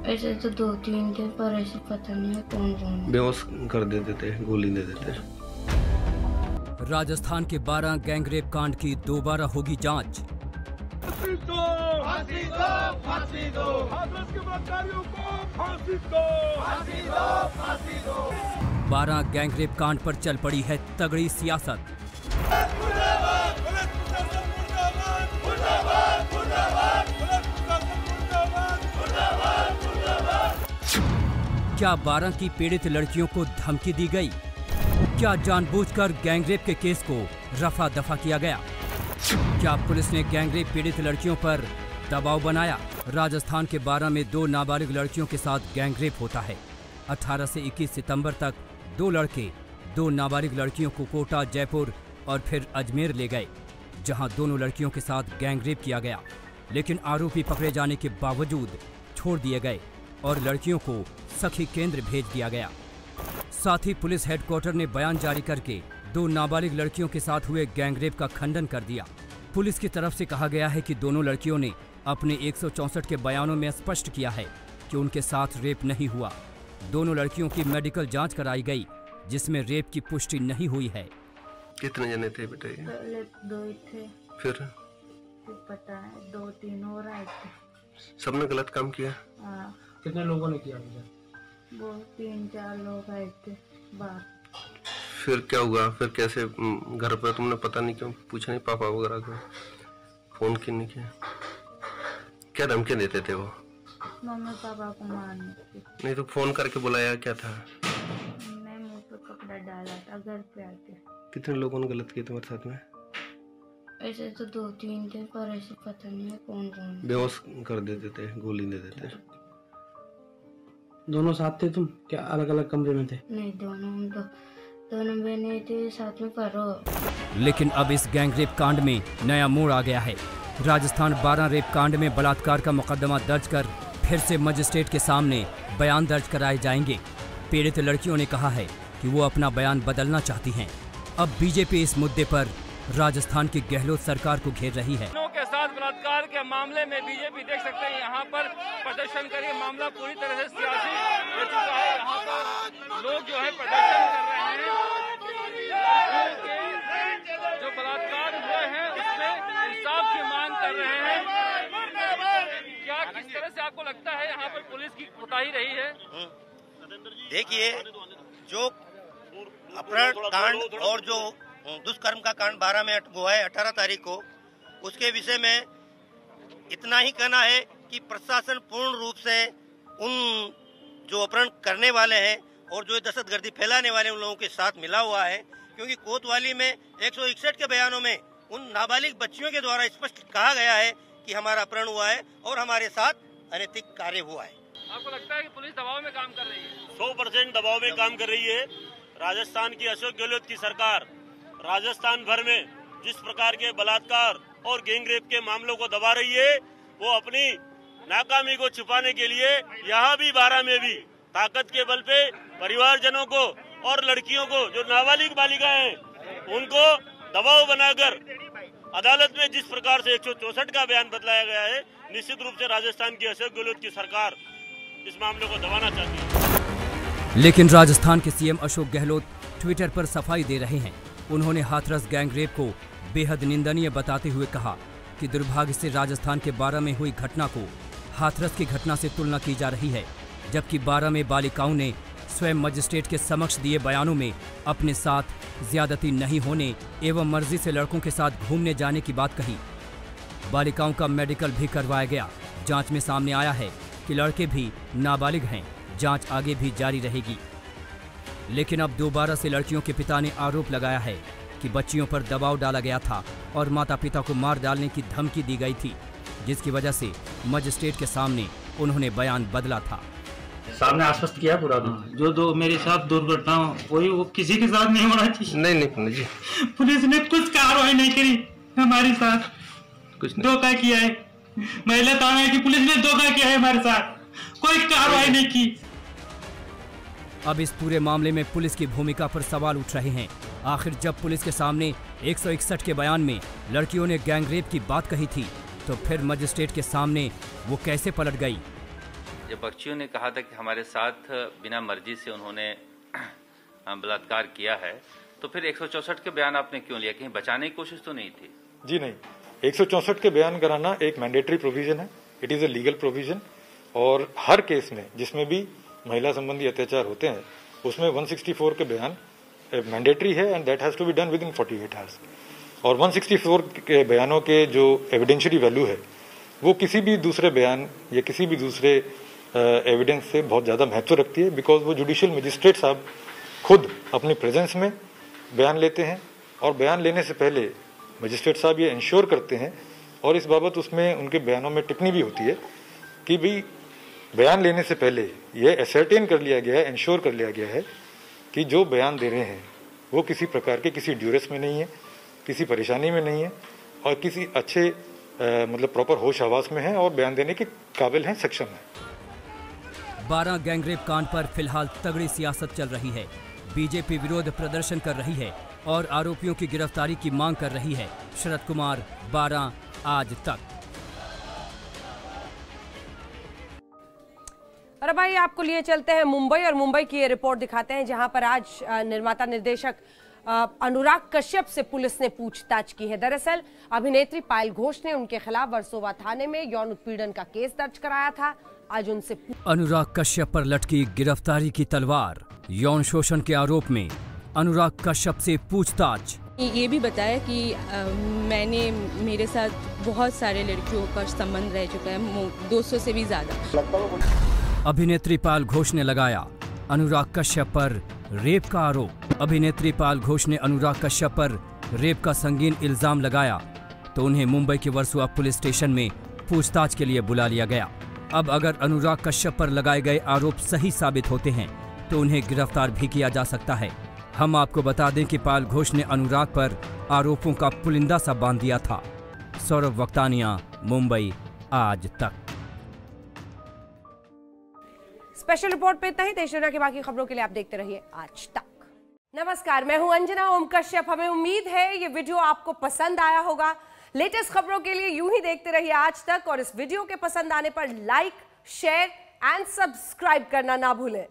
ऐसे तो 2-3 थे पर ऐसे पता नहीं है कौन बेहोश कर देते थे, गोली दे देते। राजस्थान के 12 गैंगरेप कांड की दोबारा होगी जांच। फांसी दो, फांसी दो, हाथरस के बलात्कारियों को फांसी दो, फांसी दो, फांसी दो। 12 गैंगरेप कांड पर चल पड़ी है तगड़ी सियासत। क्या 12 की पीड़ित लड़कियों को धमकी दी गई? क्या जानबूझकर गैंगरेप के केस को रफा दफा किया गया? क्या पुलिस ने गैंगरेप पीड़ित लड़कियों पर दबाव बनाया? राजस्थान के 12 में 2 नाबालिग लड़कियों के साथ गैंगरेप होता है। 18 से 21 सितंबर तक 2 लड़के 2 नाबालिग लड़कियों को कोटा, जयपुर और फिर अजमेर ले गए, जहां दोनों लड़कियों के साथ गैंगरेप किया गया। लेकिन आरोपी पकड़े जाने के बावजूद छोड़ दिए गए और लड़कियों को सखी केंद्र भेज दिया गया। साथ ही पुलिस हेडक्वार्टर ने बयान जारी करके 2 नाबालिग लड़कियों के साथ हुए गैंगरेप का खंडन कर दिया। पुलिस की तरफ से कहा गया है कि दोनों लड़कियों ने अपने 164 के बयानों में स्पष्ट किया है कि उनके साथ रेप नहीं हुआ। दोनों लड़कियों की मेडिकल जांच कराई गई जिसमें रेप की पुष्टि नहीं हुई है। कितने जने थे बेटा ये? पहले 2 ही थे, फिर पता है 2-3 और आए थे। सबने गलत काम किया? हाँ। कितने लोगों ने किया? वो 3-4 लोग आए थे बाहर। फिर क्या हुआ? फिर कैसे घर पर तुमने पता नहीं क्यों पूछा नहीं पापा वगैरह को? फोन क्यों नहीं किया? क्या धमकी देते थे वो? मम्मी पापा को मारने की। नहीं तो फोन करके बुलाया क्या था? मैं मुंह पे कपड़ा डाला था घर पे आके। कितने लोगों ने गलत किया तुम्हारे साथ में? ऐसे तो 2-3 थे पर ऐसे पता नहीं है कौन कौन। बेहोश कर देते थे, गोली दे देते। दोनों साथ थे तुम? क्या अलग अलग कमरे में थे? नहीं, दोनों बहनें थे साथ में पढ़ो। लेकिन अब इस गैंगरेप कांड में नया मोड़ आ गया है। राजस्थान 12 रेप कांड में बलात्कार का मुकदमा दर्ज कर फिर से मजिस्ट्रेट के सामने बयान दर्ज कराए जाएंगे। पीड़ित लड़कियों ने कहा है कि वो अपना बयान बदलना चाहती हैं। अब बीजेपी इस मुद्दे पर राजस्थान की गहलोत सरकार को घेर रही है। के साथ बलात्कार के मामले में बीजेपी देख सकते हैं यहाँ पर प्रदर्शन कर, मामला पूरी तरह से सियासी हो चुका है। यहाँ पर लोग जो है प्रदर्शन कर रहे हैं, जो बलात्कार हुए हैं उसमें इंसाफ की मांग कर रहे हैं। क्या किस तरह से आपको लगता है यहाँ पर पुलिस की कोताही रही है? देखिए, जो अपहरण कांड और जो दुष्कर्म का कांड 12 में हुआ है 18 तारीख को, उसके विषय में इतना ही कहना है कि प्रशासन पूर्ण रूप से उन जो अपहरण करने वाले हैं और जो दहशतगर्दी फैलाने वाले उन लोगों के साथ मिला हुआ है, क्योंकि कोतवाली में 161 के बयानों में उन नाबालिग बच्चियों के द्वारा स्पष्ट कहा गया है कि हमारा अपहरण हुआ है और हमारे साथ अनैतिक कार्य हुआ है। आपको लगता है कि पुलिस दबाव में काम कर रही है? 100% दबाव में काम कर रही है। राजस्थान की अशोक गहलोत की सरकार राजस्थान भर में जिस प्रकार के बलात्कार और गैंगरेप के मामलों को दबा रही है, वो अपनी नाकामी को छुपाने के लिए यहाँ भी 12 में भी ताकत के बल पे परिवारजनों को और लड़कियों को जो नाबालिग बालिकाएं हैं उनको दबाव बनाकर अदालत में जिस प्रकार से 164 का बयान बदलाया गया है, निश्चित रूप से राजस्थान की अशोक गहलोत की सरकार इस मामले को दबाना चाहती है। लेकिन राजस्थान के सीएम अशोक गहलोत ट्विटर पर सफाई दे रहे हैं। उन्होंने हाथरस गैंगरेप को बेहद निंदनीय बताते हुए कहा कि दुर्भाग्य से राजस्थान के 12 में हुई घटना को हाथरस की घटना से तुलना की जा रही है, जबकि 12 में बालिकाओं ने स्वयं मजिस्ट्रेट के समक्ष दिए बयानों में अपने साथ ज्यादती नहीं होने एवं मर्जी से लड़कों के साथ घूमने जाने की बात कही। बालिकाओं का मेडिकल भी करवाया गया। जांच में सामने आया है कि लड़के भी नाबालिग हैं। जांच आगे भी जारी रहेगी। लेकिन अब दोबारा से लड़कियों के पिता ने आरोप लगाया है कि बच्चियों पर दबाव डाला गया था और माता पिता को मार डालने की धमकी दी गई थी, जिसकी वजह से मजिस्ट्रेट के सामने उन्होंने बयान बदला था। सामने आश्वस्त किया पूरा जो दो मेरे साथ दुर्घटना हुई वो किसी के साथ नहीं होना चाहिए। नहीं जी, पुलिस ने कुछ कार्रवाई नहीं करी हमारे साथ, कुछ धोखा किया है। महिला थाना की पुलिस ने धोखा किया है हमारे साथ, कोई कार्रवाई नहीं की। अब इस पूरे मामले में पुलिस की भूमिका पर सवाल उठ रहे हैं। आखिर जब पुलिस के सामने 161 के बयान में लड़कियों ने गैंगरेप की बात कही थी, तो फिर मजिस्ट्रेट के सामने वो कैसे पलट गई? जब बच्चियों ने कहा था कि हमारे साथ बिना मर्जी से उन्होंने बलात्कार किया है, तो फिर 164 के बयान आपने क्यों लिया? कहीं बचाने की कोशिश तो नहीं थी? जी नहीं, 164 के बयान कराना एक मैंडेटरी प्रोविजन है, it is a legal provision. और हर केस में जिसमें भी महिला संबंधी अत्याचार होते हैं उसमें 164 के बयान मैंडेटरी है and that has to be done within 48 hours. और 164 के बयानों के जो एविडेंशियरी वैल्यू है वो किसी भी दूसरे बयान या किसी भी दूसरे एविडेंस से बहुत ज़्यादा महत्व रखती है, बिकॉज वो जुडिशियल मजिस्ट्रेट साहब खुद अपनी प्रेजेंस में बयान लेते हैं और बयान लेने से पहले मजिस्ट्रेट साहब ये इंश्योर करते हैं और इस बाबत उसमें उनके बयानों में टिप्पणी भी होती है कि भाई बयान लेने से पहले ये एसर्टेन कर लिया गया है, इंश्योर कर लिया गया है कि जो बयान दे रहे हैं वो किसी प्रकार के किसी ड्यूरेस में नहीं है, किसी परेशानी में नहीं है और किसी अच्छे मतलब प्रॉपर होश आवास में है और बयान देने के काबिल हैं, सक्षम है। 12 गैंगरेप कांड पर फिलहाल तगड़ी सियासत चल रही है। बीजेपी विरोध प्रदर्शन कर रही है और आरोपियों की गिरफ्तारी की मांग कर रही है। शरद कुमार, 12 आज तक। और भाई आपको लिए चलते हैं मुंबई और मुंबई की ये रिपोर्ट दिखाते हैं, जहां पर आज निर्माता निर्देशक अनुराग कश्यप से पुलिस ने पूछताछ की है। दरअसल अभिनेत्री पायल घोष ने उनके खिलाफ वर्सोवा थाने में यौन उत्पीड़न का केस दर्ज कराया था। आज उनसे अनुराग कश्यप पर लटकी गिरफ्तारी की तलवार। यौन शोषण के आरोप में अनुराग कश्यप से पूछताछ। ये भी बताया कि मेरे साथ बहुत सारे लड़कियों का संबंध रह चुका है, 200 से भी ज्यादा। अभिनेत्री पायल घोष ने लगाया अनुराग कश्यप पर रेप का आरोप। अभिनेत्री पायल घोष ने अनुराग कश्यप पर रेप का संगीन इल्जाम लगाया तो उन्हें मुंबई के वर्सोवा पुलिस स्टेशन में पूछताछ के लिए बुला लिया गया। अब अगर अनुराग कश्यप पर लगाए गए आरोप सही साबित होते हैं तो उन्हें गिरफ्तार भी किया जा सकता है। हम आपको बता दें कि पायल घोष ने अनुराग पर आरोपों का पुलिंदा सा बांध दिया था। सौरभ वक्तानिया, मुंबई आज तक। स्पेशल रिपोर्ट पे इतना ही। देश दुनिया की बाकी खबरों के लिए आप देखते रहिए आज तक। नमस्कार, मैं हूं अंजना ओम कश्यप। हमें उम्मीद है ये वीडियो आपको पसंद आया होगा। लेटेस्ट खबरों के लिए यूं ही देखते रहिए आज तक और इस वीडियो के पसंद आने पर लाइक, शेयर एंड सब्सक्राइब करना ना भूलें।